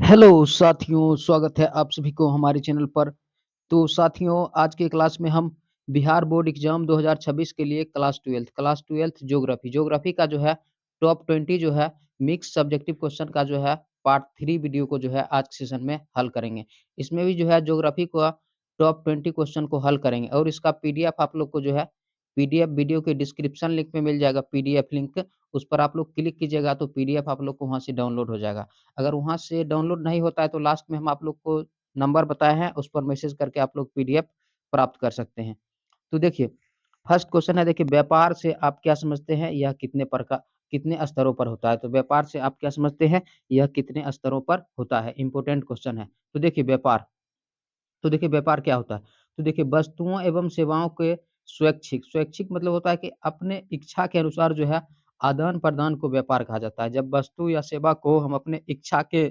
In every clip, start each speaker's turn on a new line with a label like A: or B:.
A: Hello साथियों, स्वागत है आप सभी को हमारे चैनल पर। तो साथियों, आज के क्लास में हम बिहार बोर्ड एग्ज़ाम 2026 के लिए क्लास 12th ज्योग्राफ़ी का जो है टॉप 20 जो है मिक्स सब्जेक्टिव क्वेश्चन का जो है पार्ट 3 वीडियो को जो है आज के सेशन में हल करेंगे। इसमें भी जो है ज्योग्राफ़ी का टॉप 20 क्वेश्चन को हल करेंगे और इसका पीडीएफ आप लोग को जो है पीडीएफ वीडियो के डिस्क्रिप्शन लिंक में मिल जाएगा पीडीएफ लिंक, उस पर आप लोग क्लिक कीजिएगा तो पीडीएफ आप लोग को वहाँ से डाउनलोड हो जाएगा। अगर वहाँ से डाउनलोड नहीं होता है तो लास्ट में हम आप लोग को नंबर बताए हैं, उस पर मैसेज करके आप लोग पीडीएफ प्राप्त कर सकते हैं। तो देखिए, फर्स्ट क्वेश्चन है, देखिए व्यापार से आप क्या समझते हैं? यह कितने स्तरों पर होता है? तो व्यापार से आप क्या समझते हैं? यह कितने स्तरों पर होता है? इम्पोर्टेंट क्वेश्चन है। तो देखिए व्यापार क्या होता है? तो देखिए वस्तुओं एवं सेवाओं के स्वैच्छिक मतलब होता है कि अपने इच्छा के अनुसार जो है आदान-प्रदान को व्यापार कहा जाता है। जब वस्तु या सेवा को हम अपने इच्छा के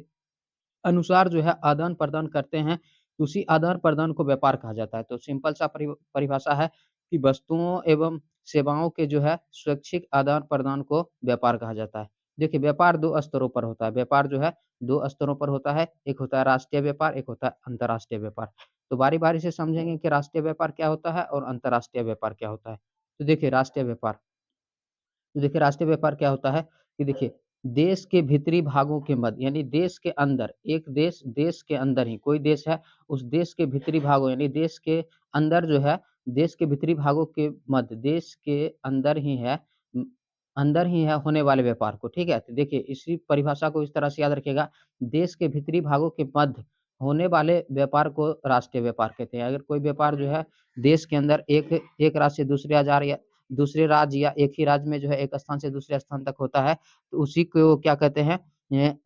A: अनुसार जो है आदान-प्रदान करते हैं, तो उसी आदान-प्रदान को व्यापार कहा जाता है। तो सिंपल सा परिभाषा है कि वस्तुओं एवं सेवाओं के जो है स्वैच्छिक आदान-प्रदान को व्यापार कहा जाता है। देखिए व्यापार 2 स्तरों पर होता है, व्यापार जो है 2 स्तरों पर होता है, एक होता है राष्ट्रीय व्यापार, एक होता है अंतर्राष्ट्रीय व्यापार। तो बारी-बारी से समझेंगे कि राष्ट्रीय व्यापार क्या होता है और अंतर्राष्ट्रीय व्यापार क्या होता है। तो देखिए राष्ट्रीय व्यापार क्या होता है कि देखिए देश के भीतरी भागों के मध्य यानी देश के अंदर एक देश के अंदर ही कोई देश है, उस देश के भीतरी भागों यानी देश के अंदर जो है देश के भीतरी भागों के मध्य देश के अंदर ही है उम, अंदर ही है होने वाले व्यापार को, ठीक है? तो देखिए इसी परिभाषा को इस तरह से याद रखिएगा, देश के भीतरी भागों के मध्य होने वाले व्यापार को राष्ट्रीय व्यापार कहते हैं। अगर कोई व्यापार जो है देश के अंदर एक एक राज्य से दूसरे राज्य या एक ही राज्य में जो है एक स्थान से दूसरे स्थान तक होता है, तो उसी को क्या कहते हैं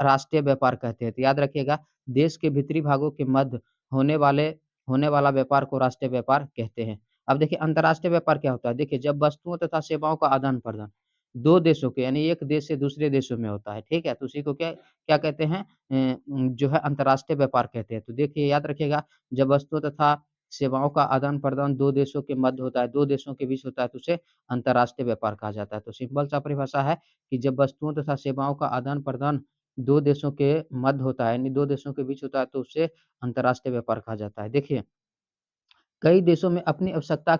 A: राष्ट्रीय व्यापार कहते हैं। तो याद रखिएगा देश के भीतरी भागों के मध्य होने वाले होने वाला व्यापार को राष्ट्रीय व्यापार कहते हैं। अब देखिए अंतर्राष्ट्रीय व्यापार क्या होता है? देखिए जब वस्तुओं तथा सेवाओं का आदान-प्रदान 2 देशों के यानी एक देश से दूसरे देशों में होता है, ठीक है? तो उसी को क्या क्या कहते हैं जो है अंतर्राष्ट्रीय व्यापार कहते हैं। तो देखिए याद रखिएगा जब वस्तुओं तथा सेवाओं का आदान-प्रदान 2 देशों के मध्य होता है, 2 देशों के बीच होता है तो उसे अंतर्राष्ट्रीय व्यापार कहा जाता है। तो सिंपल सा परिभाषा है कि जब वस्तुओं तथा सेवाओं का आदान-प्रदान 2 देशों के मध्य होता है, यानी 2 देशों के बीच होता है तो उसे अंतर्राष्ट्रीय व्यापार कहा जाता है। देखिए कई देशों में अपनी आवश्यकता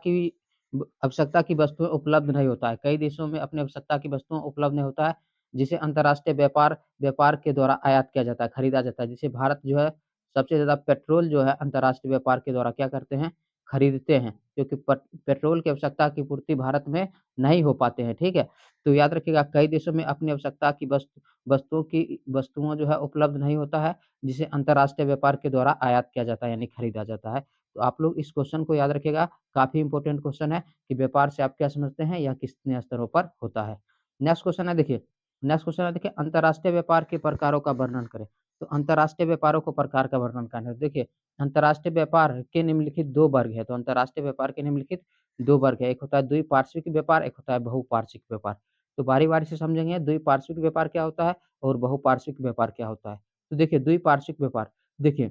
A: की वस्तुएँ उपलब्ध नहीं होता है। कई देशों में अपनी आवश्यकता की वस्तुओं उपलब्ध नहीं होता है, जिसे अंतर्राष्ट्रीय व्यापार के द्वारा आयात किया जाता है, खरीदा जाता है। जैसे भारत जो है सबसे ज़्यादा पेट्रोल जो है अंतर्राष्ट्रीय व्यापार के द्वारा क्या करते हैं, खरीदते हैं, क्योंकि पेट्रोल की आवश्यकता की पूर्ति भारत में नहीं हो पाते हैं, ठीक है? तो याद रखिएगा कई देशों में अपनी आवश्यकता की वस्तुओं जो है उपलब्ध नहीं होता है, जिसे अंतर्राष्ट्रीय व्यापार के द्वारा आयात किया जाता है, यानी खरीदा जाता है। तो आप लोग इस क्वेश्चन को याद रखिएगा, काफ़ी इम्पोर्टेंट क्वेश्चन है कि व्यापार से आप क्या समझते हैं, यह कितने स्तरों पर होता है। नेक्स्ट क्वेश्चन है देखिए अंतर्राष्ट्रीय व्यापार के प्रकारों का वर्णन करें। तो अंतर्राष्ट्रीय व्यापारों को प्रकार का वर्णन करना है। देखिए अंतर्राष्ट्रीय व्यापार के निम्नलिखित 2 वर्ग हैं, तो अंतर्राष्ट्रीय व्यापार के निम्नलिखित 2 वर्ग है। एक होता है द्विपार्श्विक व्यापार, एक होता है बहुपार्श्विक व्यापार। तो बारी-बारी से समझेंगे द्विपार्श्विक व्यापार क्या होता है और बहुपार्श्विक व्यापार क्या होता है। तो देखिए द्विपार्श्विक व्यापार, देखिए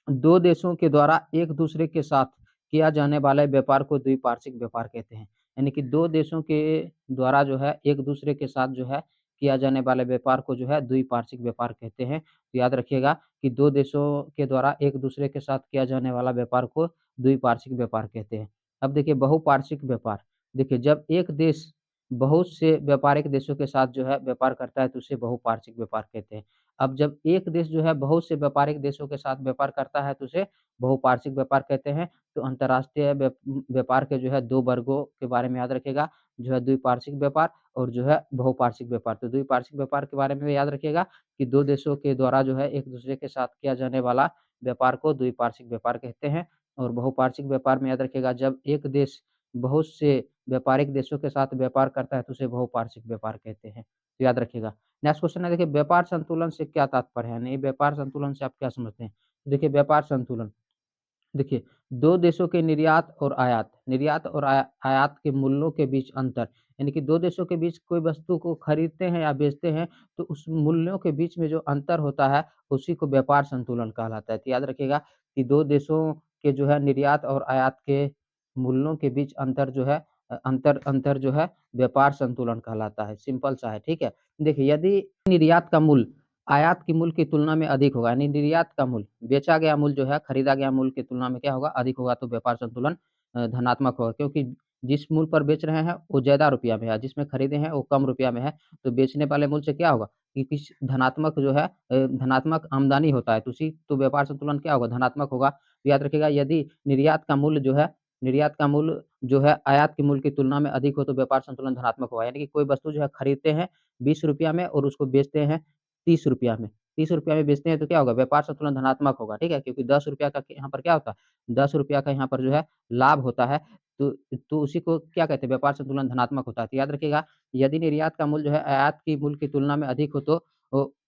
A: 2 देशों के द्वारा एक-दूसरे के साथ किया जाने वाले व्यापार को द्विपार्श्विक व्यापार कहते हैं। यानी कि 2 देशों के द्वारा जो है एक-दूसरे के साथ जो है किया जाने वाले व्यापार को जो है द्विपार्श्विक व्यापार कहते हैं। तो याद रखिएगा कि 2 देशों के द्वारा एक-दूसरे के साथ किया जाने वाला व्यापार को द्विपार्श्विक व्यापार कहते हैं। अब देखिए बहुपार्श्विक व्यापार, देखिए जब एक देश बहुत से व्यापारिक देशों के साथ जो है व्यापार करता है तो उसे बहुपार्श्विक व्यापार कहते हैं। अब जब एक देश जो है बहुत से व्यापारिक देशों के साथ व्यापार करता है तो उसे बहुपार्श्विक व्यापार कहते हैं। तो अंतर्राष्ट्रीय व्यापार के जो है 2 वर्गों के बारे में याद रखिएगा, जो है द्विपार्श्विक व्यापार और जो है बहुपार्श्विक व्यापार। तो द्विपार्श्विक व्यापार के बारे में भी याद रखिएगा कि 2 देशों के द्वारा जो है एक-दूसरे के साथ किया जाने वाला व्यापार को द्विपार्श्विक व्यापार कहते हैं। और बहुपार्श्विक व्यापार में याद रखिएगा जब एक देश बहुत से व्यापारिक देशों के साथ व्यापार करता है तो उसे बहुपार्श्विक व्यापार कहते हैं। तो याद रखिएगा। नेक्स्ट क्वेश्चन है देखिए व्यापार संतुलन से क्या तात्पर्य है? यानी व्यापार संतुलन से आप क्या समझते हैं? तो देखिए व्यापार संतुलन, देखिए 2 देशों के निर्यात और आयात के मूल्यों के बीच अंतर, यानी कि 2 देशों के बीच कोई वस्तु को खरीदते हैं या बेचते हैं, तो उस मूल्यों के बीच में जो अंतर होता है, उसी को व्यापार संतुलन कहलाता है। तो याद रखिएगा कि 2 देशों के जो है निर्यात और आयात के मूल्यों के बीच अंतर जो है अंतर अंतर जो है व्यापार संतुलन कहलाता है, सिंपल सा है, ठीक है? देखिए यदि निर्यात का मूल्य आयात की मूल्य की तुलना में अधिक होगा, यानी निर्यात का मूल्य, बेचा गया मूल्य जो है, खरीदा गया मूल्य की तुलना में क्या होगा? अधिक होगा, तो व्यापार संतुलन धनात्मक होगा, क्योंकि जिस मूल्य पर बेच रहे हैं वो ज़्यादा रुपया में है, जिसमें खरीदे हैं वो कम रुपया में है, तो बेचने वाले मूल्य से क्या होगा कि किस धनात्मक जो है धनात्मक आमदनी होता है, तो व्यापार संतुलन क्या होगा? धनात्मक होगा। तो याद रखिएगा, यदि निर्यात का मूल्य जो है आयात के मूल्य की तुलना में अधिक हो, तो व्यापार संतुलन धनात्मक होगा। यानी कि कोई वस्तु जो है खरीदते हैं ₹20 में और उसको बेचते हैं ₹30 में, ₹30 में बेचते हैं, तो क्या होगा? व्यापार संतुलन धनात्मक होगा, ठीक है? क्योंकि ₹10 का यहाँ पर क्या होता है? ₹10 का यहाँ पर जो है लाभ होता है, तो उसी को क्या कहते हैं? व्यापार संतुलन धनात्मक होता है। तो याद रखिएगा, यदि निर्यात का मूल्य जो है आयात की मूल्य की तुलना में अधिक हो, तो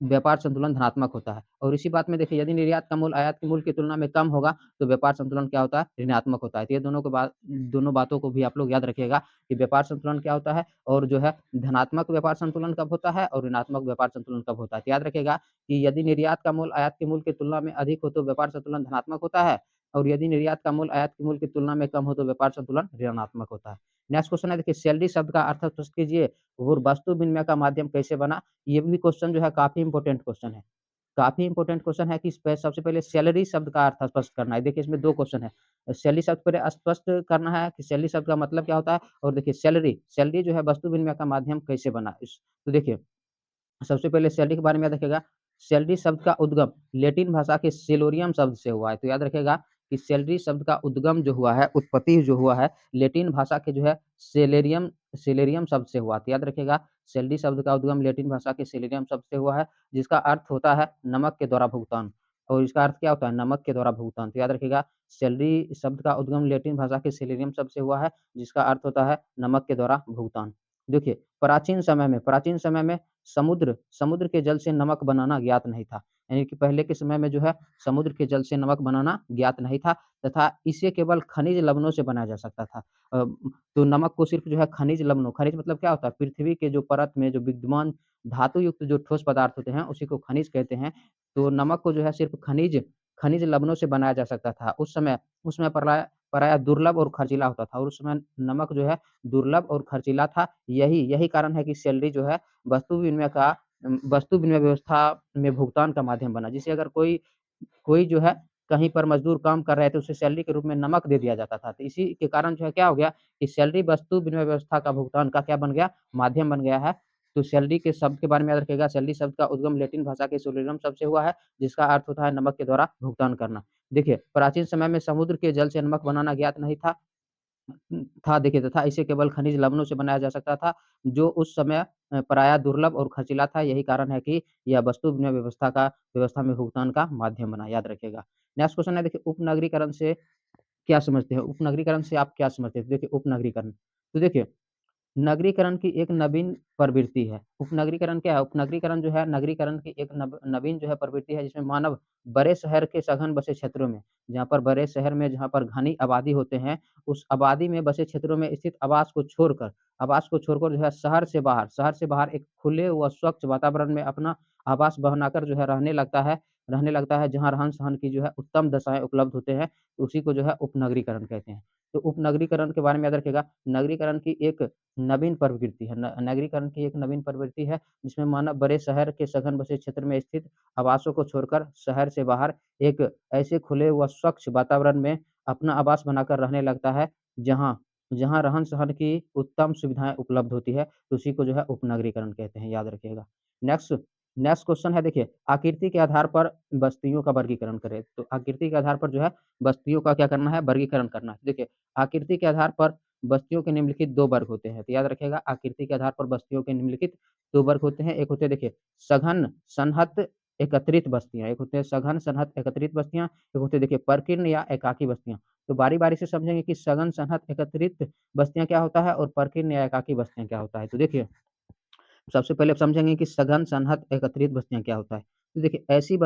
A: व्यापार संतुलन धनात्मक होता है। और इसी बात में देखिए, यदि निर्यात का मूल्य आयात के मूल्य की तुलना में कम होगा, तो व्यापार संतुलन क्या होता है? ऋणात्मक होता है। तो ये दोनों बातों को भी आप लोग याद रखिएगा कि व्यापार संतुलन क्या होता है, और जो है धनात्मक व्यापार संतुलन कब होता है और ऋणात्मक व्यापार संतुलन कब होता है। तो याद रखिएगा कि यदि निर्यात का मूल्य आयात के मूल्य की तुलना में अधिक हो, तो व्यापार संतुलन धनात्मक होता है, और यदि निर्यात का मूल्य आयात के मूल्य की तुलना में कम हो, तो व्यापार संतुलन ऋणात्मक होता है। नेक्स्ट क्वेश्चन है, देखिए सैलरी शब्द का अर्थ स्पष्ट कीजिए और वस्तु विनिमय का माध्यम कैसे बना? ये भी क्वेश्चन जो है काफ़ी इंपोर्टेंट क्वेश्चन है। काफ़ी इंपोर्टेंट क्वेश्चन है कि सबसे पहले सैलरी शब्द का अर्थ स्पष्ट करना है। देखिए इसमें 2 क्वेश्चन है। सैलरी शब्द पहले स्पष्ट करना है कि सैलरी शब्द का मतलब क्या होता है, और देखिए सैलरी जो है वस्तु विनिमय का माध्यम कैसे बना? तो देखिए सबसे पहले सैलरी के बारे में याद रखिएगा। सैलरी शब्द का उद्गम लैटिन भाषा के सेलोरियम शब्द से हुआ है। तो याद रखिएगा कि सैलरी शब्द का उद्गम जो हुआ है, उत्पत्ति जो हुआ है, लैटिन भाषा के जो है सेलेरियम शब्द से हुआ। तो याद रखिएगा, सैलरी शब्द का उद्गम लैटिन भाषा के सेलेरियम शब्द से हुआ है, जिसका अर्थ होता है नमक के द्वारा भुगतान। और इसका अर्थ क्या होता है? नमक के द्वारा भुगतान। तो याद रखिएगा, सैलरी शब्द का उद्गम लैटिन भाषा के सेलेरियम शब्द से हुआ है, जिसका अर्थ होता है नमक के द्वारा भुगतान। देखिए, प्राचीन समय में समुद्र के जल से नमक बनाना ज्ञात नहीं था। यानी कि पहले के समय में जो है समुद्र के जल से नमक बनाना ज्ञात नहीं था, तथा इसे केवल खनिज लवणों से बनाया जा सकता था। तो नमक को सिर्फ़ जो है खनिज मतलब क्या होता है? पृथ्वी के जो परत में जो विद्यमान धातु युक्त जो ठोस पदार्थ होते हैं, उसी को खनिज कहते हैं। तो नमक को जो है सिर्फ़ खनिज लवणों से बनाया जा सकता था। उस समय पराया दुर्लभ और खर्चीला होता था, और उस समय नमक जो है दुर्लभ और खर्चीला था। यही यही कारण है कि सैलरी जो है वस्तु विनिमय व्यवस्था में भुगतान का माध्यम बना। जिसे अगर कोई कोई जो है कहीं पर मज़दूर काम कर रहे थे, उसे सैलरी के रूप में नमक दे दिया जाता था। तो इसी के कारण जो है क्या हो गया कि सैलरी वस्तु विनिमय व्यवस्था का भुगतान का क्या बन गया? माध्यम बन गया है। तो सैलरी के शब्द के बारे में याद रखिएगा, सैलरी शब्द का उद्गम लैटिन भाषा के सोलिनम शब्द से हुआ है, जिसका अर्थ होता है नमक के द्वारा भुगतान करना। देखिए, प्राचीन समय में समुद्र के जल से नमक बनाना ज्ञात नहीं था देखिए, तथा इसे केवल खनिज लवणों से बनाया जा सकता था, जो उस समय पराया दुर्लभ और खर्चीला था। यही कारण है कि यह वस्तु विनिमय व्यवस्था में भुगतान का माध्यम बना, याद रखिएगा। नेक्स्ट क्वेश्चन है, देखिए उपनगरीकरण से क्या समझते हैं? उपनगरीकरण से आप क्या समझते हैं? तो देखिए उपनगरीकरण, तो देखिए नगरीकरण की एक नवीन प्रवृत्ति है। उपनगरीकरण क्या है? उपनगरीकरण जो है नगरीकरण की एक नवीन जो है प्रवृत्ति है, जिसमें मानव बड़े शहर के सघन बसे क्षेत्रों में, जहाँ पर बड़े शहर में जहाँ पर घनी आबादी होते हैं, उस आबादी में बसे क्षेत्रों में स्थित आवास को छोड़कर जो है शहर से बाहर एक खुले व स्वच्छ वातावरण में अपना आवास बनाकर जो है रहने लगता है, जहाँ रहन-सहन की जो है उत्तम दशाएँ उपलब्ध होते हैं, उसी को जो है उपनगरीकरण कहते हैं। तो उपनगरीकरण के बारे में याद रखिएगा, नगरीकरण की एक नगरीकरण की एक नवीन प्रवृत्ति है, जिसमें मानव बड़े शहर के सघन बसे क्षेत्र में स्थित आवासों को छोड़कर शहर से बाहर एक ऐसे खुले व स्वच्छ वातावरण में अपना आवास बनाकर रहने लगता है, जहाँ जहाँ रहन-सहन की उत्तम सुविधाएँ उपलब्ध होती है, तो उसी को जो है उपनगरीकरण कहते हैं, याद रखिएगा। नेक्स्ट नेक्स्ट क्वेश्चन है, देखिए आकृति के आधार पर बस्तियों का वर्गीकरण करें। तो आकृति के आधार पर जो है बस्तियों का क्या करना है? वर्गीकरण करना है। देखिए, आकृति के आधार पर बस्तियों के निम्नलिखित 2 वर्ग होते हैं। तो याद रखिएगा, आकृति के आधार पर बस्तियों के निम्नलिखित 2 वर्ग होते हैं। एक होते हैं देखिए सघन सन्हत एकत्रित बस्तियाँ, एक होते हैं सघन सन्हत एकत्रित बस्तियाँ, एक होते हैं देखिए परकीर्ण या एकाकी बस्तियाँ। तो बारी-बारी से समझेंगे कि सघन सन्हत एकत्रित बस्तियाँ क्या होता है और परकीर्ण या एकाकी बस्तियाँ क्या होता है। तो देखिए सबसे पहले अब समझेंगे कि सघन, सन्हत, एकत्रित बस्तियाँ क्या होता है। तो देखिए ऐसी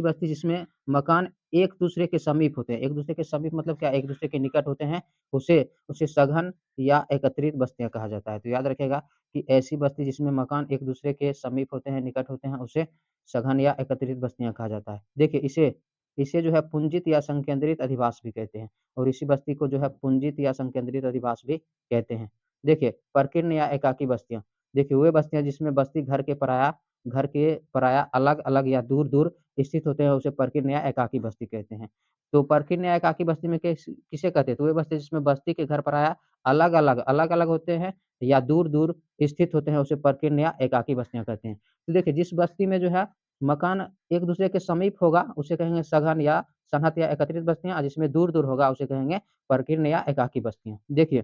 A: बस्ती जिसमें मकान एक-दूसरे के समीप होते हैं। एक-दूसरे के समीप मतलब क्या? एक-दूसरे के निकट होते हैं, उसे उसे सघन या एकत्रित बस्तियाँ कहा जाता है। तो याद रखिएगा कि ऐसी बस्ती जिसमें मकान एक-दूसरे के समीप होते हैं, निकट होते हैं, उसे सघन या एकत्रित बस्तियाँ कहा जाता है। देखिए इसे इसे जो है पुंजित या संकेंद्रित अधिवास भी कहते हैं, और इसी बस्ती को जो है पुंजित या संकेंद्रित अधिवास भी कहते हैं। देखिए, परकीर्ण या एकाकी बस्तियाँ, देखिए वे बस्तियाँ जिसमें बस्ती घर के पराया घर के पराया अलग-अलग या दूर-दूर स्थित होते हैं, उसे परकीन या एकाकी बस्ती कहते हैं। तो परकीन या एकाकी बस्ती में किसे कहते हैं? तो वे बस्ती जिसमें बस्ती के घर पराया अलग-अलग होते हैं या दूर-दूर स्थित होते हैं, उसे परकीन या एकाकी बस्तियाँ कहते हैं। तो देखिए, जिस बस्ती में जो है मकान एक-दूसरे के समीप होगा, उसे कहेंगे सघन या सन्हत या एकत्रित बस्तियाँ, और जिसमें दूर-दूर होगा, उसे कहेंगे परकीर्ण या एकाकी बस्तियाँ। देखिए,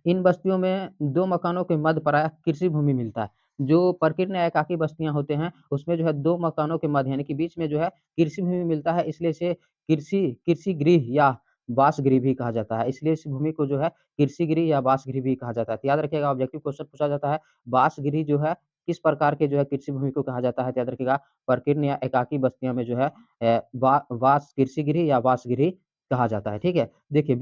A: इन बस्तियों में 2 मकानों के मध्य प्रायः कृषि भूमि मिलता है। जो प्रकीर्ण या एकाकी बस्तियाँ होते हैं, उसमें जो है 2 मकानों के मध्य यानी कि बीच में जो है कृषि भूमि मिलता है, इसलिए इसे कृषि गृह या बासगृह भी कहा जाता है। इसलिए इस भूमि को जो है कृषि गृह या बासगृह भी कहा जाता है। तो याद रखिएगा, ऑब्जेक्टिव क्वेश्चन पूछा जाता है, बासगृह जो है किस प्रकार के जो है कृषि भूमि को कहा जाता है? तो याद रखिएगा, प्रकीर्ण या एकाकी बस्तियों में जो है अ, बा वास कृषि गृह या बासगृह कहा जाता है, ठीक है? देखिए,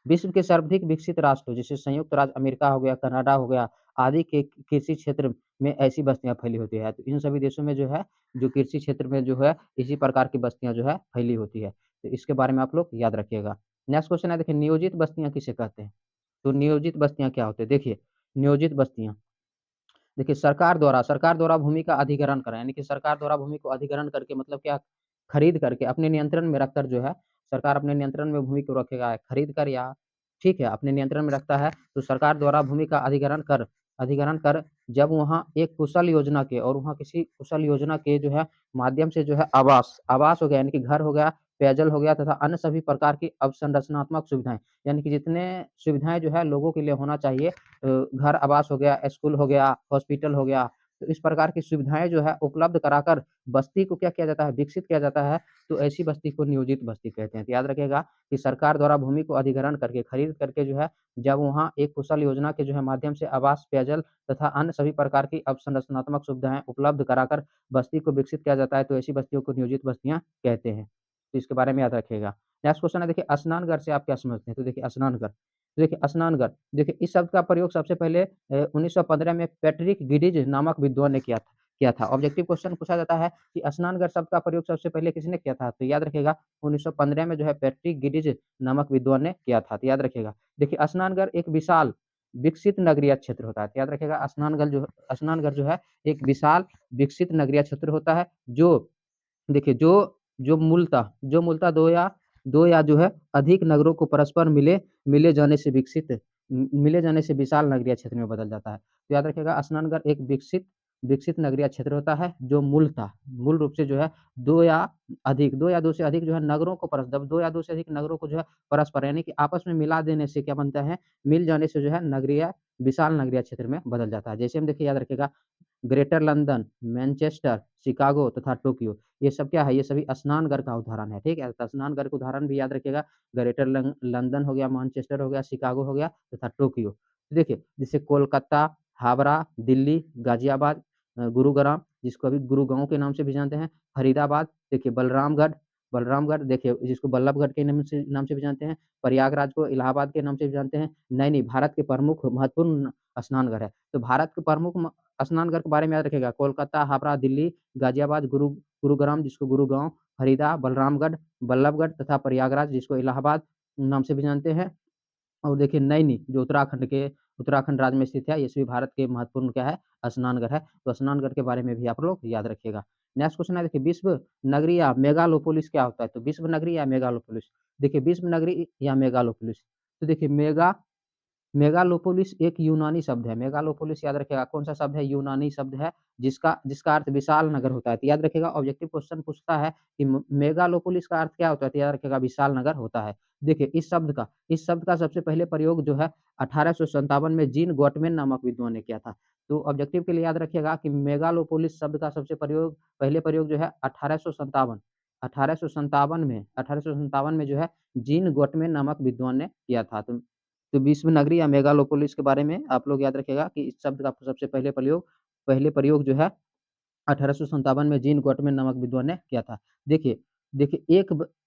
A: विश्व के सर्वाधिक विकसित राष्ट्र जैसे संयुक्त राज्य अमेरिका हो गया, कनाडा हो गया, आदि के कृषि क्षेत्र में ऐसी बस्तियाँ फैली होती है। तो इन सभी देशों में जो है, जो कृषि क्षेत्र में जो है, इसी प्रकार की बस्तियाँ जो है फैली होती है। तो इसके बारे में आप लोग याद रखिएगा। नेक्स्ट क्वेश्चन है, देखिए, नियोजित बस्तियाँ किसे कहते हैं? तो नियोजित बस्तियाँ क्या होती है? देखिए, नियोजित बस्तियाँ, देखिए, सरकार द्वारा भूमि का अधिग्रहण करा, यानी कि सरकार द्वारा भूमि को अधिग्रहण करके मतलब क्या, खरीद करके अपने नियंत्रण में रखकर जो है, सरकार अपने नियंत्रण में भूमि को रखेगा, खरीद कर या ठीक है, अपने नियंत्रण में रखता है, तो सरकार द्वारा भूमि का अधिग्रहण कर जब वहाँ एक कुशल योजना के और वहाँ किसी कुशल योजना के जो है माध्यम से जो है आवास आवास हो गया, यानी कि घर हो गया, पेयजल हो गया तथा अन्य सभी प्रकार की अवसंरचनात्मक सुविधाएँ, यानी कि जितने सुविधाएँ जो है लोगों के लिए होना चाहिए, घर आवास हो गया, स्कूल हो गया, हॉस्पिटल हो गया, तो इस प्रकार की सुविधाएँ जो है उपलब्ध कराकर बस्ती को क्या किया जाता है, विकसित किया जाता है, तो ऐसी बस्ती को नियोजित बस्ती कहते हैं। तो याद रखिएगा कि सरकार द्वारा भूमि को अधिग्रहण करके, खरीद करके जो है, जब वहाँ एक कुशल योजना के जो है माध्यम से आवास, पेयजल तथा अन्य सभी प्रकार की अवसंरचनात्मक सुविधाएँ उपलब्ध कराकर बस्ती को विकसित किया जाता है, तो ऐसी बस्तियों को नियोजित बस्तियाँ कहते हैं। तो इसके बारे में याद रखिएगा। नेक्स्ट क्वेश्चन है, देखिए, स्नानघर से आप क्या समझते हैं? तो देखिए, स्नानघर, तो देखिए, स्नानघर, देखिए, इस शब्द का प्रयोग सबसे पहले 1915 में पैट्रिक गिडिज नामक विद्वान ने किया था। ऑब्जेक्टिव क्वेश्चन पूछा जाता है कि स्नानघर शब्द का प्रयोग सबसे पहले किसने किया था? तो याद रखिएगा, 1915 में जो है पैट्रिक गिडिज नामक विद्वान ने किया था। तो याद रखिएगा, देखिए, स्नानघर एक विशाल विकसित नगरीय क्षेत्र होता है। तो याद रखिएगा, स्नानघर जो है एक विशाल विकसित नगरीय क्षेत्र होता है, जो देखिए, जो मूलतः 2 या जो है अधिक नगरों को परस्पर मिले जाने से विशाल नगरीय क्षेत्र में बदल जाता है। तो याद रखिएगा, स्नानघर एक विकसित नगरीय क्षेत्र होता है, जो मूल रूप से जो है 2 या 2 से अधिक जो है नगरों को 2 या 2 से अधिक नगरों को जो है परस्पर यानी कि आपस में मिला देने से क्या बनता है, मिल जाने से जो है विशाल नगरीय क्षेत्र में बदल जाता है। जैसे हम देखिए, याद रखिएगा, ग्रेटर लंदन, मैनचेस्टर, शिकागो तथा टोक्यो, ये सब क्या है? ये सभी स्नानघर का उदाहरण है, ठीक है? तो स्नानघर का उदाहरण भी याद रखिएगा, ग्रेटर लंदन हो गया, मैनचेस्टर हो गया, शिकागो हो गया तथा टोक्यो। तो देखिए, जैसे कोलकाता, हावड़ा, दिल्ली, गाज़ियाबाद, गुरुग्राम, जिसको अभी गुरुगाँव के नाम से भी जानते हैं, फरीदाबाद, देखिए, बलरामगढ़ देखिए, जिसको बल्लभगढ़ के नाम से भी जानते हैं, प्रयागराज को इलाहाबाद के नाम से भी जानते हैं, नैनी भारत के प्रमुख महत्वपूर्ण स्नानघर है। तो भारत के प्रमुख स्नानघर के बारे में याद रखिएगा, कोलकाता, हावड़ा, दिल्ली, गाज़ियाबाद, गुरुग्राम जिसको गुरुगाँव, फरीदा, बलरामगढ़, बल्लभगढ़ तथा प्रयागराज जिसको इलाहाबाद नाम से भी जानते हैं। और देखिए, नैनी जो उत्तराखंड राज्य में स्थित है, ये सभी भारत के महत्वपूर्ण क्या है? स्नानघर है। तो स्नानघर के बारे में भी आप लोग याद रखिएगा। नेक्स्ट क्वेश्चन है, देखिए, विश्व नगरी या मेगालोपोलिस क्या होता है? तो विश्व नगरी या मेगालोपोलिस, देखिए, विश्व नगरी या मेगालोपोलिस, तो देखिए, मेगालोपोलिस एक यूनानी शब्द है। मेगालोपोलिस याद रखिएगा कौन-सा शब्द है? यूनानी शब्द है, जिसका जिसका अर्थ विशाल नगर होता है। तो याद रखिएगा, ऑब्जेक्टिव क्वेश्चन पूछता है कि मेगालोपोलिस का अर्थ क्या होता है? तो याद रखिएगा, विशाल नगर होता है। देखिए, इस शब्द का सबसे पहले प्रयोग जो है 1857 में जीन गॉटमैन नामक विद्वान ने किया था। तो ऑब्जेक्टिव के लिए याद रखिएगा कि मेगालोपोलिस शब्द का पहले प्रयोग जो है 1857 में जो है जीन गॉटमैन नामक विद्वान ने किया था। तो विश्व नगरी या मेगालोपोलिस के बारे में आप लोग याद रखिएगा कि इस शब्द का सबसे पहले प्रयोग जो है 1857 में जीन गॉटमैन नामक विद्वान ने किया था। देखिए देखिए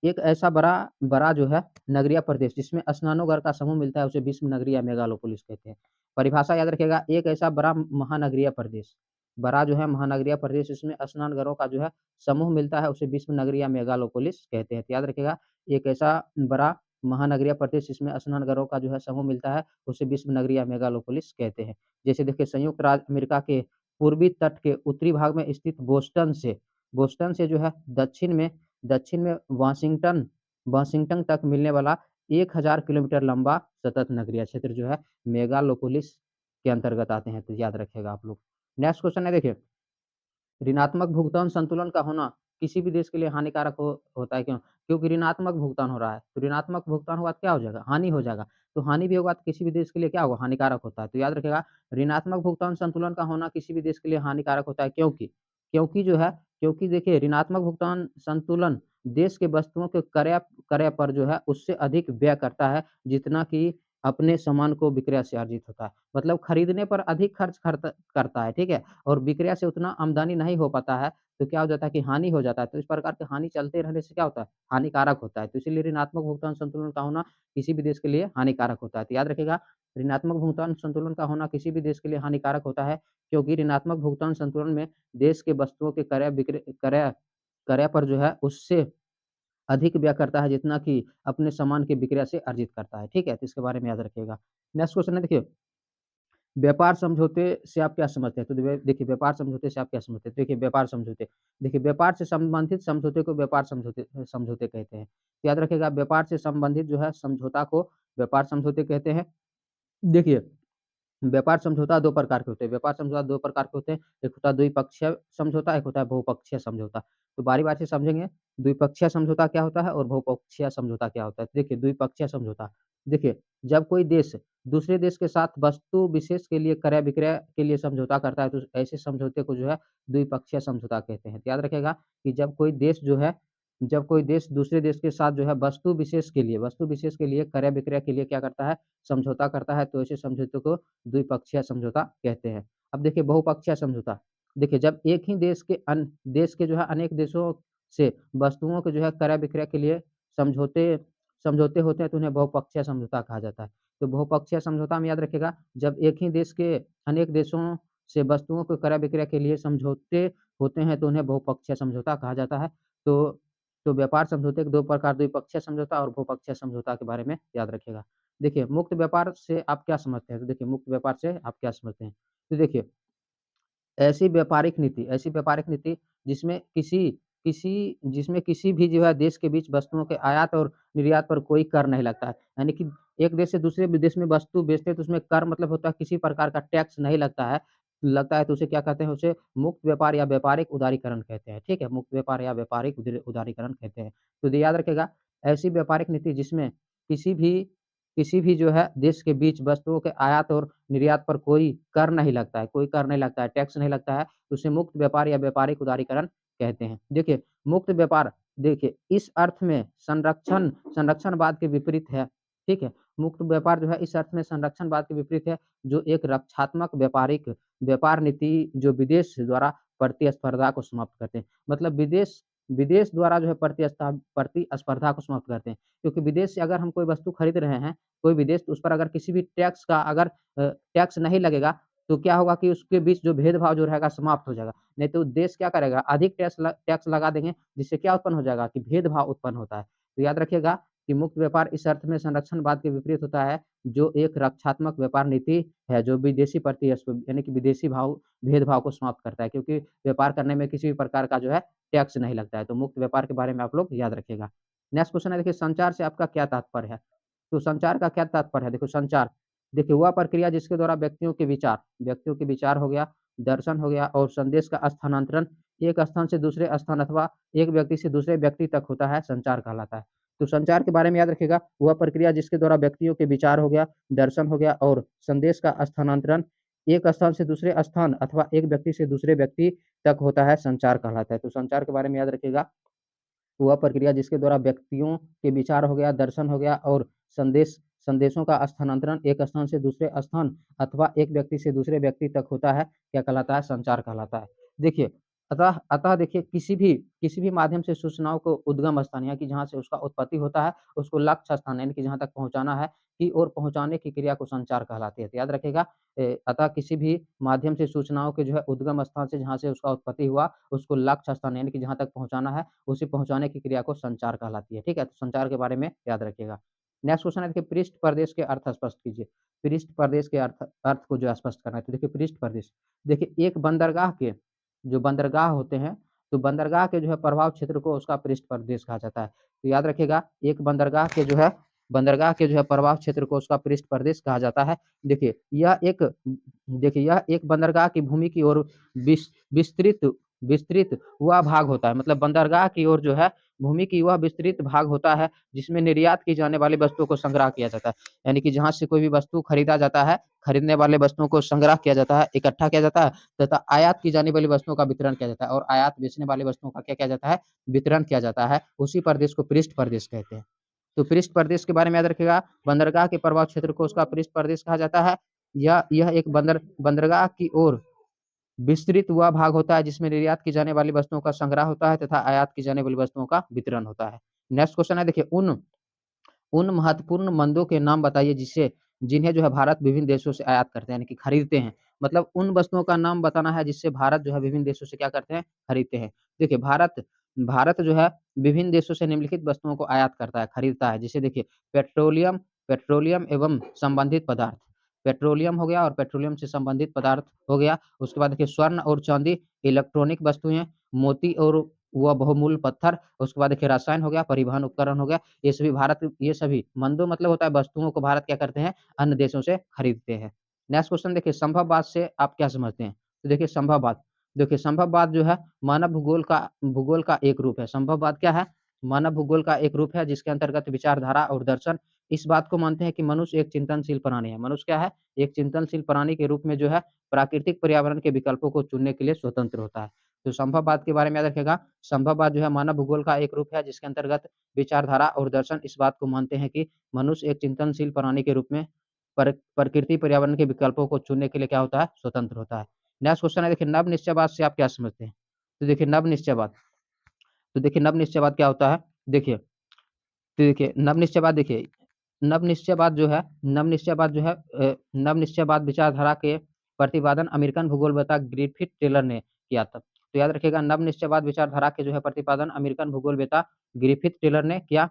A: एक ऐसा बड़ा बड़ा जो है नगरीय प्रदेश जिसमें स्नानोघर का समूह मिलता है, उसे विश्व नगरी या मेगालोपोलिस कहते हैं। परिभाषा याद रखिएगा, एक ऐसा बड़ा जो है महानगरीय प्रदेश जिसमें स्नानघरों का जो है समूह मिलता है, उसे विश्व नगरी या मेगालोपोलिस कहते हैं। तो याद रखिएगा, एक ऐसा बड़ा महानगरीय प्रदेश जिसमें स्नानघरों का जो है समूह मिलता है, उसे विश्व नगरी या मेगालोपोलिस कहते हैं। जैसे देखिए, संयुक्त राज्य अमेरिका के पूर्वी तट के उत्तरी भाग में स्थित बोस्टन से जो है दक्षिण में वाशिंगटन वाशिंगटन तक मिलने वाला 1000 किलोमीटर लंबा सतत नगरीय क्षेत्र जो है मेगालोपोलिस के अंतर्गत आते हैं, तो याद रखिएगा आप लोग। नेक्स्ट क्वेश्चन है देखिए, ऋणात्मक भुगतान संतुलन का होना किसी भी देश के लिए हानिकारक होता है क्यों? क्योंकि ऋणात्मक भुगतान हो रहा है, तो ऋणात्मक भुगतान होगा तो क्या हो जाएगा? हानि हो जाएगा। तो हानि भी होगा तो किसी भी देश के लिए क्या होगा? हानिकारक होता है। तो याद रखिएगा, ऋणात्मक भुगतान संतुलन का होना किसी भी देश के लिए हानिकारक होता है क्योंकि क्योंकि जो है क्योंकि देखिए ऋणात्मक भुगतान संतुलन देश के वस्तुओं के क्रय पर जो है उससे अधिक व्यय करता है जितना कि अपने सामान को विक्रय से अर्जित होता है। मतलब खरीदने पर अधिक खर्च करता है, ठीक है? और विक्रय से उतना आमदनी नहीं हो पाता है, तो क्या हो जाता है कि हानि हो जाता है। तो इस प्रकार की हानि चलते रहने से क्या होता है? हानिकारक होता है। तो इसीलिए ऋणात्मक भुगतान संतुलन का होना किसी भी देश के लिए हानिकारक होता है। तो याद रखिएगा, ऋणात्मक भुगतान संतुलन का होना किसी भी देश के लिए हानिकारक होता है, क्योंकि ऋणात्मक भुगतान संतुलन में देश के वस्तुओं के क्रय क्रय पर जो है उससे अधिक व्यय करता है जितना कि अपने सामान की विक्रय से अर्जित करता है। ठीक है? तो इसके बारे में याद रखिएगा। नेक्स्ट क्वेश्चन है देखिए, व्यापार समझौते से आप क्या समझते हैं? तो देखिए व्यापार समझौते से आप क्या समझते हैं? देखिए व्यापार से संबंधित समझौते को व्यापार समझौते कहते हैं। तो याद रखिएगा, व्यापार से संबंधित जो है समझौता को व्यापार समझौते कहते हैं। देखिए, व्यापार समझौता 2 प्रकार के होते हैं। व्यापार समझौता 2 प्रकार के होते हैं। एक होता है द्विपक्षीय समझौता, एक होता है बहुपक्षीय समझौता। तो बारी-बारी से समझेंगे, द्विपक्षीय समझौता क्या होता है और बहुपक्षीय समझौता क्या होता है। तो देखिए द्विपक्षीय समझौता, देखिए जब कोई देश दूसरे देश के साथ वस्तु विशेष के लिए क्रय-विक्रय के लिए समझौता करता है, तो ऐसे समझौते को जो है द्विपक्षीय समझौता कहते हैं। तो याद रखिएगा कि जब कोई देश दूसरे देश के साथ जो है वस्तु विशेष के लिए क्रय-विक्रय के लिए क्या करता है, समझौता करता है, तो ऐसे समझौते को द्विपक्षीय समझौता कहते हैं। अब देखिए बहुपक्षीय समझौता, देखिए जब एक ही देश के जो है अनेक देशों से वस्तुओं के जो है क्रय-विक्रय के लिए समझौते समझौते होते हैं, तो उन्हें बहुपक्षीय समझौता कहा जाता है। तो बहुपक्षीय समझौता में याद रखिएगा, जब एक ही देश के अनेक देशों से वस्तुओं के क्रय-विक्रय के लिए समझौते होते हैं, तो उन्हें बहुपक्षीय समझौता कहा जाता है। तो व्यापार समझौते के 2 प्रकार, द्विपक्षीय समझौता और बहुपक्षीय समझौता के बारे में याद रखिएगा। देखिए, मुक्त व्यापार से आप क्या समझते हैं? तो देखिए, मुक्त व्यापार से आप क्या समझते हैं? तो देखिए, ऐसी व्यापारिक नीति जिसमें किसी भी जो है देश के बीच वस्तुओं के आयात और निर्यात पर कोई कर नहीं लगता है। यानी कि एक देश से दूसरे देश में वस्तु बेचते हैं तो उसमें कर मतलब होता है किसी प्रकार का टैक्स नहीं लगता है तो उसे क्या कहते हैं? उसे मुक्त व्यापार या व्यापारिक उदारीकरण कहते हैं। ठीक है? मुक्त व्यापार या व्यापारिक उदारीकरण कहते हैं। तो याद रखिएगा, ऐसी व्यापारिक नीति जिसमें किसी भी किसी भी जो है देश के बीच वस्तुओं के आयात और निर्यात पर कोई कर नहीं लगता है, टैक्स नहीं लगता है, तो उसे मुक्त व्यापार या व्यापारिक उदारीकरण कहते हैं। देखिए, मुक्त व्यापार देखिए इस अर्थ में संरक्षणवाद के विपरीत है, ठीक है? मुक्त व्यापार जो है इस अर्थ में संरक्षणवाद के विपरीत है, जो एक रक्षात्मक व्यापार नीति जो विदेश द्वारा प्रतिस्पर्धा को समाप्त करते हैं। मतलब विदेश विदेश द्वारा जो है प्रतिस्पर्धा को समाप्त करते हैं। क्योंकि विदेश से अगर हम कोई वस्तु खरीद रहे हैं, कोई विदेश तो उस पर अगर किसी भी टैक्स नहीं लगेगा, तो क्या होगा कि उसके बीच जो भेदभाव जो रहेगा समाप्त हो जाएगा। नहीं तो देश क्या करेगा, अधिक टैक्स लगा देंगे, जिससे क्या उत्पन्न हो जाएगा कि भेदभाव उत्पन्न होता है। तो याद रखिएगा कि मुक्त व्यापार इस अर्थ में संरक्षणवाद के विपरीत होता है, जो एक रक्षात्मक व्यापार नीति है, जो विदेशी यानी कि भेदभाव को समाप्त करता है, क्योंकि व्यापार करने में किसी भी प्रकार का जो है टैक्स नहीं लगता है। तो मुक्त व्यापार के बारे में आप लोग याद रखिएगा। नेक्स्ट क्वेश्चन है देखिए, संचार से आपका क्या तात्पर्य है? तो संचार का क्या तात्पर्य है? देखो संचार, देखिए वह प्रक्रिया जिसके द्वारा व्यक्तियों के विचार हो गया, दर्शन हो गया और संदेश का स्थानांतरण एक स्थान से दूसरे स्थान अथवा एक व्यक्ति से दूसरे व्यक्ति तक होता है, संचार कहलाता है। तो संचार के बारे में याद रखिएगा, वह प्रक्रिया जिसके द्वारा व्यक्तियों के विचार हो गया, दर्शन हो गया और संदेश का स्थानांतरण एक स्थान से दूसरे स्थान अथवा एक व्यक्ति से दूसरे व्यक्ति तक होता है, संचार कहलाता है। तो संचार के बारे में याद रखिएगा, वह प्रक्रिया जिसके द्वारा व्यक्तियों के विचार हो गया, दर्शन हो गया और संदेशों का स्थानांतरण एक स्थान से दूसरे स्थान अथवा एक व्यक्ति से दूसरे व्यक्ति तक होता है, क्या कहलाता है? संचार कहलाता है। देखिए, अतः देखिए किसी भी माध्यम से सूचनाओं को उद्गम स्थान यानी कि जहाँ से उसका उत्पत्ति होता है, उसको लक्ष्य स्थान यानी कि जहाँ तक पहुँचाना है की ओर पहुँचाने की क्रिया को संचार कहलाती है। तो याद रखिएगा, अतः किसी भी माध्यम से सूचनाओं के जो है उद्गम स्थान से जहाँ से उसका उत्पत्ति हुआ, उसको लक्ष्य स्थान यानी कि जहाँ तक पहुँचाना है, उसे पहुँचाने की क्रिया को संचार कहलाती है। ठीक है? तो संचार के बारे में याद रखिएगा। नेक्स्ट क्वेश्चन है देखिए पृष्ठ प्रदेश के अर्थ स्पष्ट कीजिए। पृष्ठ प्रदेश के अर्थ अर्थ को जो स्पष्ट करना है तो देखिए पृष्ठ प्रदेश, देखिए एक बंदरगाह के जो बंदरगाह होते हैं, तो बंदरगाह के जो है प्रभाव क्षेत्र को उसका पृष्ठ प्रदेश कहा जाता है। तो याद रखिएगा एक बंदरगाह के जो है प्रभाव क्षेत्र को उसका पृष्ठ प्रदेश कहा जाता है। देखिए यह एक बंदरगाह की भूमि की ओर विस्तृत विस्तृत वह भाग होता है, मतलब बंदरगाह की ओर जो है भूमि की वह विस्तृत भाग होता है जिसमें निर्यात की जाने वाली वस्तुओं को संग्रह किया जाता है। यानी कि जहाँ से कोई भी वस्तु खरीदा जाता है, खरीदने वाले वस्तुओं को संग्रह किया जाता है, इकट्ठा किया जाता है तथा आयात की जाने वाली वस्तुओं का वितरण किया जाता है और आयात बेचने वाली वस्तुओं का क्या किया जाता है, वितरण किया जाता है। उसी प्रदेश को पृष्ठ प्रदेश कहते हैं। तो पृष्ठ प्रदेश के बारे में याद रखिएगा, बंदरगाह के प्रभाव क्षेत्र को उसका पृष्ठ प्रदेश कहा जाता है। यह एक बंदरगाह की ओर विस्तृत हुआ भाग होता है जिसमें निर्यात की जाने वाली वस्तुओं का संग्रह होता है तथा आयात की जाने वाली वस्तुओं का वितरण होता है। नेक्स्ट क्वेश्चन है देखिए उन उन महत्वपूर्ण मंदों के नाम बताइए जिससे जिन्हें जो है भारत विभिन्न देशों से आयात करते हैं यानी कि खरीदते हैं। मतलब उन वस्तुओं का नाम बताना है जिससे भारत जो है विभिन्न देशों से क्या करते हैं, खरीदते हैं। देखिए भारत भारत जो है विभिन्न देशों से निम्नलिखित वस्तुओं को आयात करता है, खरीदता है। जैसे देखिए पेट्रोलियम पेट्रोलियम एवं संबंधित पदार्थ, पेट्रोलियम हो गया और पेट्रोलियम से संबंधित पदार्थ हो गया। उसके बाद देखिए स्वर्ण और चांदी, इलेक्ट्रॉनिक वस्तुएँ, मोती और वह बहुमूल्य पत्थर, उसके बाद देखिए रसायन हो गया, परिवहन उपकरण हो गया। ये सभी मंदो मतलब होता है वस्तुओं को भारत क्या करते हैं, अन्य देशों से खरीदते हैं। नेक्स्ट क्वेश्चन देखिए संभववाद से आप क्या समझते हैं? तो देखिए संभववाद जो है मानव भूगोल का एक रूप है। संभववाद क्या है? मानव भूगोल का एक रूप है जिसके अंतर्गत विचारधारा और दर्शन इस बात को मानते हैं कि मनुष्य एक चिंतनशील प्राणी है। मनुष्य क्या है? एक चिंतनशील प्राणी के रूप में जो है प्राकृतिक पर्यावरण के विकल्पों को चुनने के लिए स्वतंत्र होता है। तो संभववाद के बारे में याद रखिएगा, संभववाद जो है मानव भूगोल का एक रूप है जिसके अंतर्गत विचारधारा और दर्शन इस बात को मानते हैं कि मनुष्य एक चिंतनशील प्राणी के रूप में प्रकृति पर्यावरण के विकल्पों को चुनने के लिए क्या होता है, स्वतंत्र होता है। नेक्स्ट क्वेश्चन है देखिए नव निश्चयवाद से आप क्या समझते हैं? तो देखिए नव निश्चयवाद क्या होता है? देखिए नव निश्चयवाद विचारधारा के प्रतिपादन अमेरिकन भूगोलवेत्ता ग्रिफिथ टेलर ने किया था। तो याद रखिएगा नव निश्चयवाद विचारधारा के जो है प्रतिपादन अमेरिकन भूगोलवेत्ता ग्रिफिथ टेलर ने किया।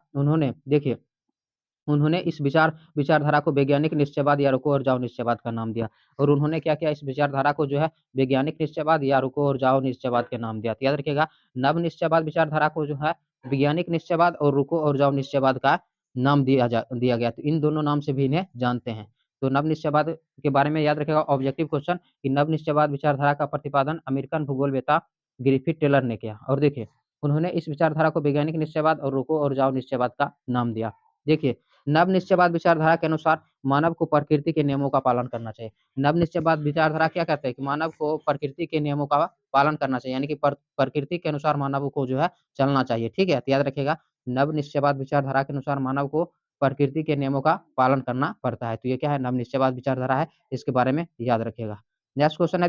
A: उन्होंने इस विचारधारा को वैज्ञानिक निश्चयवाद या रुको और जाओ निश्चयवाद का नाम दिया। और उन्होंने क्या किया, इस विचारधारा को जो है वैज्ञानिक निश्चयवाद या रुको और जाओ निश्चयवाद के नाम दिया। तो याद रखिएगा नव निश्चयवाद विचारधारा को जो है वैज्ञानिक निश्चयवाद और रुको और जाओ निश्चयवाद का नाम दिया गया। तो इन दोनों नाम से भी इन्हें जानते हैं। तो नव निश्चयवाद के बारे में याद रखिएगा ऑब्जेक्टिव क्वेश्चन कि नव निश्चयवाद विचारधारा का प्रतिपादन अमेरिकन भूगोलवेत्ता ग्रिफिथ टेलर ने किया। और देखिए उन्होंने इस विचारधारा को वैज्ञानिक निश्चयवाद और रुको और जाओ निश्चयवाद का नाम दिया। देखिए नव निश्चयवाद विचारधारा के अनुसार मानव को प्रकृति के नियमों का पालन करना चाहिए। नव निश्चयवाद विचारधारा क्या कहता है कि मानव को प्रकृति के नियमों का पालन करना चाहिए, यानी कि प्रकृति के अनुसार मानव को जो है चलना चाहिए। ठीक है, तो याद रखिएगा नव निश्चयवाद विचारधारा के अनुसार मानव को प्रकृति के नियमों का पालन करना पड़ता है। तो ये क्या है, नव निश्चयवाद विचारधारा है, इसके बारे में याद रखिएगा। नेक्स्ट क्वेश्चन है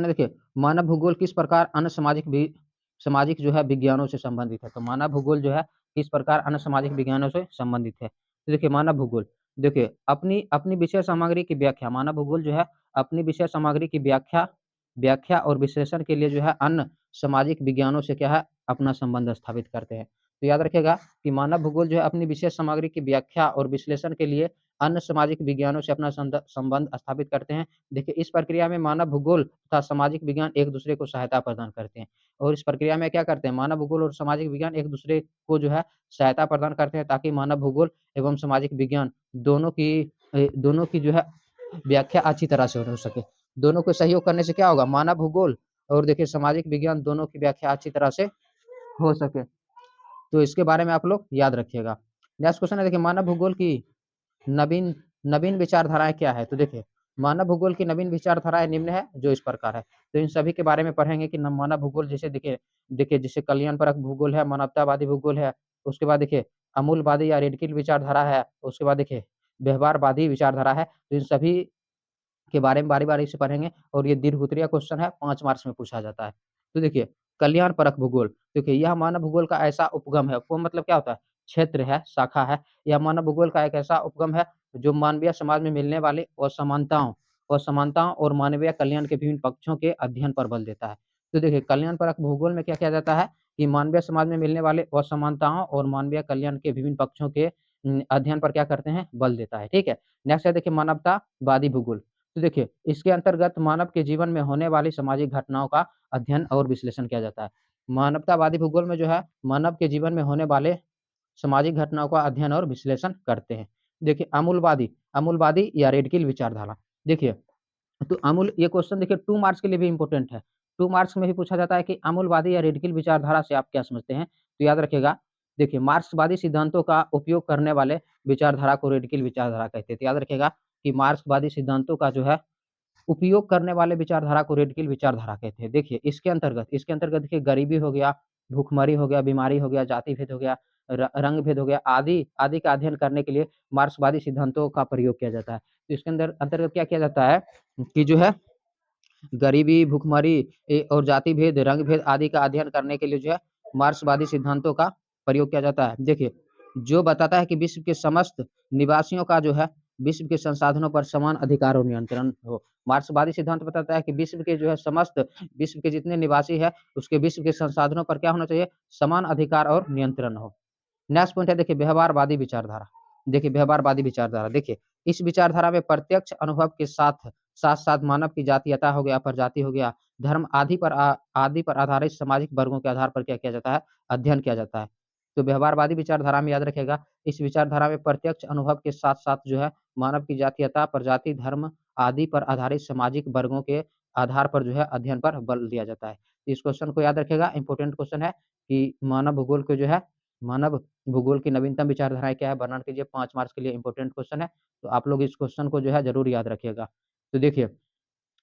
A: देखिए मानव भूगोल किस प्रकार अन्य सामाजिक जो है विज्ञानों से संबंधित है। तो मानव भूगोल जो है किस प्रकार अन्य सामाजिक विज्ञानों से संबंधित है। तो देखिए मानव भूगोल देखिए अपनी अपनी विषय सामग्री की व्याख्या, मानव भूगोल जो है अपनी विषय सामग्री की व्याख्या व्याख्या और विश्लेषण के लिए जो है अन्य सामाजिक विज्ञानों से क्या है, अपना संबंध स्थापित करते हैं। तो याद रखिएगा कि मानव भूगोल जो है अपनी विशेष सामग्री की व्याख्या और विश्लेषण के लिए अन्य सामाजिक विज्ञानों से अपना संबंध स्थापित करते हैं। देखिए इस प्रक्रिया में मानव भूगोल तथा सामाजिक विज्ञान एक दूसरे को सहायता प्रदान करते हैं। और इस प्रक्रिया में क्या करते हैं, मानव भूगोल और सामाजिक विज्ञान एक दूसरे को जो है सहायता प्रदान करते हैं ताकि मानव भूगोल एवं सामाजिक विज्ञान दोनों की जो है व्याख्या अच्छी तरह से हो सके। दोनों को सहयोग करने से क्या होगा, मानव भूगोल और देखिए सामाजिक विज्ञान दोनों की व्याख्या अच्छी तरह से हो सके। तो इसके बारे में आप लोग याद रखिएगा। नेक्स्ट क्वेश्चन है देखिए मानव भूगोल की नवीन नवीन विचारधाराएँ क्या है? तो देखिए मानव भूगोल की नवीन विचारधाराएँ निम्न है जो इस प्रकार है। तो इन सभी के बारे में पढ़ेंगे कि न मानव भूगोल जैसे देखिए जैसे कल्याणपरक भूगोल है, मानवतावादी भूगोल है, उसके बाद देखिए अमूलवादी या रेडिकल विचारधारा है, उसके बाद देखिए व्यवहारवादी विचारधारा है। तो इन सभी के बारे में बारी-बारी से पढ़ेंगे और ये दीर्घ-उत्तरीय क्वेश्चन है, 5 मार्क्स में पूछा जाता है। तो देखिए कल्याणपरक भूगोल, देखिए यह मानव भूगोल का ऐसा उपगम है, उपगम मतलब क्या होता है? क्षेत्र है, शाखा है। यह मानव भूगोल का एक ऐसा उपगम है जो मानवीय समाज में मिलने वाली असमानताओं और मानवीय कल्याण के विभिन्न पक्षों के अध्ययन पर बल देता है। तो देखिए कल्याणपरक भूगोल में क्या किया जाता है कि मानवीय समाज में मिलने वाले असमानताओं और मानवीय कल्याण के विभिन्न पक्षों के अध्ययन पर क्या करते हैं, बल देता है, ठीक है। नेक्स्ट है देखिए मानवतावादी भूगोल। तो देखिए इसके अंतर्गत मानव के जीवन में होने वाली सामाजिक घटनाओं का अध्ययन और विश्लेषण किया जाता है। मानवतावादी भूगोल में जो है मानव के जीवन में होने वाले सामाजिक घटनाओं का अध्ययन और विश्लेषण करते हैं। देखिए अमूलवादी या रेडकिल विचारधारा। देखिए तो अमूल ये क्वेश्चन देखिए 2 मार्क्स के लिए भी इम्पोर्टेंट है। 2 मार्क्स में भी पूछा जाता है कि अमूलवादी या रेडिकल विचारधारा से आप क्या समझते हैं? तो याद रखिएगा, देखिए मार्क्सवादी सिद्धांतों का उपयोग करने वाले विचारधारा को रेडिकल विचारधारा कहते हैं। तो याद रखिएगा कि मार्क्सवादी सिद्धांतों का जो है उपयोग करने वाले विचारधारा को रेडिकल विचारधारा कहते हैं। देखिए इसके अंतर्गत देखिए गरीबी हो गया, भूखमरी हो गया, बीमारी हो गया, जाति भेद हो गया, रंग भेद हो गया, आदि आदि का अध्ययन करने के लिए मार्क्सवादी सिद्धांतों का प्रयोग किया जाता है। तो इसके अंतर्गत क्या किया जाता है कि जो है गरीबी, भूखमरी और जाति भेद, रंग भेद आदि का अध्ययन करने के लिए जो है मार्क्सवादी सिद्धांतों का प्रयोग किया जाता है। देखिए, जो बताता है कि विश्व के समस्त निवासियों का जो है विश्व के संसाधनों पर समान अधिकार और नियंत्रण हो। मार्क्सवादी सिद्धांत बताता है कि विश्व के जो है समस्त विश्व के जितने निवासी हैं, उसके विश्व के संसाधनों पर क्या होना चाहिए? समान अधिकार और नियंत्रण हो। नेक्स्ट पॉइंट है देखिए व्यवहारवादी विचारधारा। देखिए व्यवहारवादी विचारधारा देखिए इस विचारधारा में प्रत्यक्ष अनुभव के साथ-साथ मानव की जातीयता हो गया, प्रजाति हो गया, धर्म आदि पर आधारित सामाजिक वर्गों के आधार पर क्या किया जाता है? अध्ययन किया जाता है। तो व्यवहारवादी विचारधारा में याद रखिएगा, इस विचारधारा में प्रत्यक्ष अनुभव के साथ-साथ जो है मानव की जातीयता, प्रजाति, धर्म आदि पर आधारित सामाजिक वर्गों के आधार पर जो है अध्ययन पर बल दिया जाता है। इस क्वेश्चन को याद रखिएगा, इम्पोर्टेंट क्वेश्चन है कि मानव भूगोल की नवीनतम विचारधाराएँ क्या है? वर्णन कीजिए। 5 मार्क्स के लिए इम्पोर्टेंट क्वेश्चन है। तो आप लोग इस क्वेश्चन को जो है ज़रूर याद रखिएगा। तो देखिए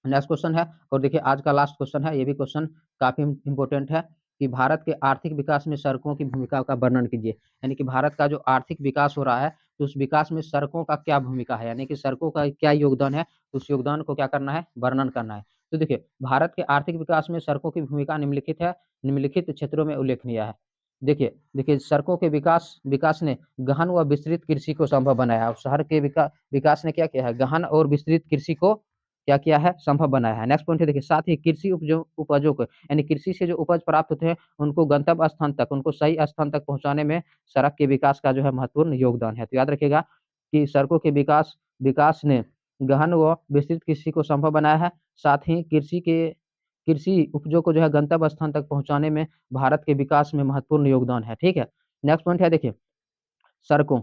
A: नेक्स्ट क्वेश्चन है और देखिए आज का लास्ट क्वेश्चन है, ये भी क्वेश्चन काफ़ी इम्पोर्टेंट है कि भारत के आर्थिक विकास में सड़कों की भूमिका का वर्णन कीजिए। यानी कि भारत का जो आर्थिक विकास हो रहा है, तो उस विकास में सड़कों का क्या भूमिका है? यानी कि सड़कों का क्या योगदान है? उस योगदान को क्या करना है? वर्णन करना है। तो देखिए, भारत के आर्थिक विकास में सड़कों की भूमिका निम्नलिखित है, निम्नलिखित क्षेत्रों में उल्लेखनीय है। देखिए सड़कों के विकास ने गहन व विस्तृत कृषि को संभव बनाया और शहर के विकास ने क्या किया है? गहन और विस्तृत कृषि को क्या किया है? संभव बनाया है। नेक्स्ट पॉइंट है देखिए साथ ही कृषि उपजों को यानी कृषि से जो उपज प्राप्त होते हैं, उनको गंतव्य स्थान तक, उनको सही स्थान तक पहुँचाने में सड़क के विकास का जो है महत्वपूर्ण योगदान है। तो याद रखिएगा कि सड़कों के विकास ने गहन व विस्तृत कृषि को संभव बनाया है। साथ ही कृषि उपजों को जो है गंतव्य स्थान तक पहुँचाने में भारत के विकास में महत्वपूर्ण योगदान है। ठीक है? नेक्स्ट पॉइंट है देखिए सड़कों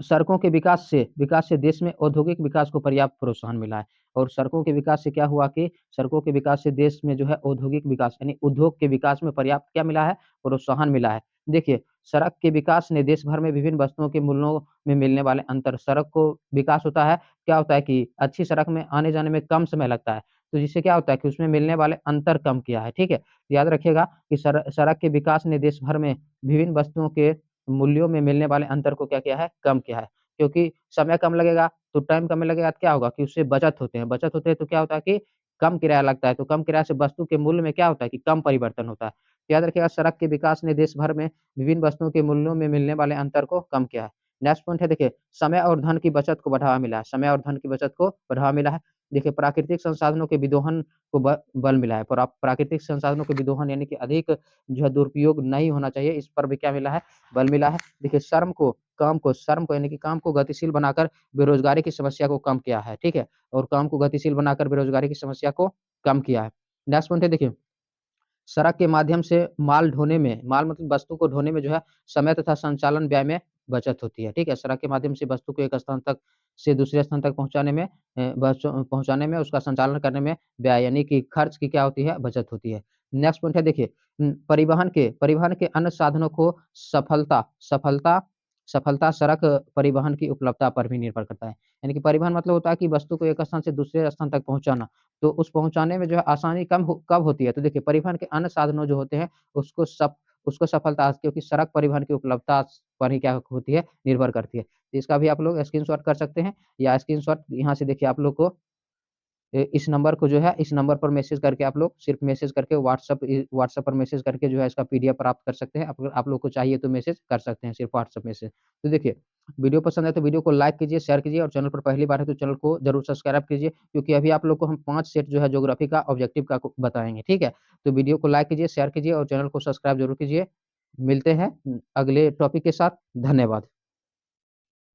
A: सड़कों के विकास से देश में औद्योगिक विकास को पर्याप्त प्रोत्साहन मिला है और सड़कों के विकास से क्या हुआ कि सड़कों के विकास से देश में जो है औद्योगिक विकास यानी उद्योग के विकास में पर्याप्त क्या मिला है? प्रोत्साहन मिला है। देखिए, सड़क के विकास ने देश भर में विभिन्न वस्तुओं के मूल्यों में मिलने वाले अंतर सड़क को विकास होता है, क्या होता है कि अच्छी सड़क में आने-जाने में कम समय लगता है, तो जिससे क्या होता है कि उसमें मिलने वाले अंतर कम किया है, ठीक है? याद रखिएगा कि सड़क के विकास ने देश भर में विभिन्न वस्तुओं के मूल्यों में मिलने वाले अंतर को क्या किया है? कम किया है। क्योंकि समय कम लगेगा, तो टाइम कम लगेगा तो क्या होगा कि उससे बचत होते हैं तो क्या होता है कि कम किराया लगता है, तो कम किराए से वस्तु के मूल्य में क्या होता है कि कम परिवर्तन होता है। तो याद रखिएगा सड़क के विकास ने देश भर में विभिन्न वस्तुओं के मूल्यों में मिलने वाले अंतर को कम किया है। नेक्स्ट पॉइंट है देखिए, समय और धन की बचत को बढ़ावा मिला है, समय और धन की बचत को बढ़ावा मिला है। देखिए प्राकृतिक संसाधनों के विदोहन को बल मिला है, प्राकृतिक संसाधनों के विदोहन यानी कि अधिक जो है दुरुपयोग नहीं होना चाहिए, इस पर भी क्या मिला है? बल मिला है। देखिए श्रम को यानी कि काम को गतिशील बनाकर बेरोज़गारी की समस्या को कम किया है, ठीक है? और काम को गतिशील बनाकर बेरोज़गारी की समस्या को कम किया है। नेक्स्ट पॉइंट है देखिए सड़क के माध्यम से माल मतलब वस्तु को ढोने में जो है समय तथा संचालन व्यय में बचत होती है, ठीक है? सड़क के माध्यम से वस्तु को एक स्थान तक से दूसरे स्थान तक पहुँचाने में उसका संचालन करने में व्यय यानी कि खर्च की क्या होती है? बचत होती है। नेक्स्ट पॉइंट है देखिए परिवहन के अन्य साधनों को सफलता सफलता सफलता सड़क परिवहन की उपलब्धता पर भी निर्भर करता है। यानी कि परिवहन मतलब होता है कि वस्तु को एक स्थान से दूसरे स्थान तक पहुँचाना। तो उस पहुँचाने में जो है आसानी कब होती है? तो देखिए परिवहन के अन्य साधनों जो होते हैं उसको सफ उसको सफलता क्योंकि सड़क परिवहन की उपलब्धता पर ही क्या होती है? निर्भर करती है। तो इसका भी आप लोग स्क्रीनशॉट कर सकते हैं या स्क्रीनशॉट यहाँ से देखिए आप लोग को इस नंबर को जो है इस नंबर पर मैसेज करके आप लोग सिर्फ़ मैसेज करके व्हाट्सएप पर मैसेज करके जो है इसका पीडीएफ प्राप्त कर सकते हैं। आप लोग को चाहिए तो मैसेज कर सकते हैं सिर्फ़ व्हाट्सएप मैसेज। तो देखिए, वीडियो पसंद है तो वीडियो को लाइक कीजिए, शेयर कीजिए और चैनल पर पहली बार है तो चैनल को ज़रूर सब्सक्राइब कीजिए, क्योंकि अभी आप लोग को हम 5 सेट जो है ज्योग्राफी का ऑब्जेक्टिव का को बताएँगे, ठीक है? तो वीडियो को लाइक कीजिए, शेयर कीजिए और चैनल को सब्सक्राइब ज़रूर कीजिए। मिलते हैं अगले टॉपिक के साथ। धन्यवाद।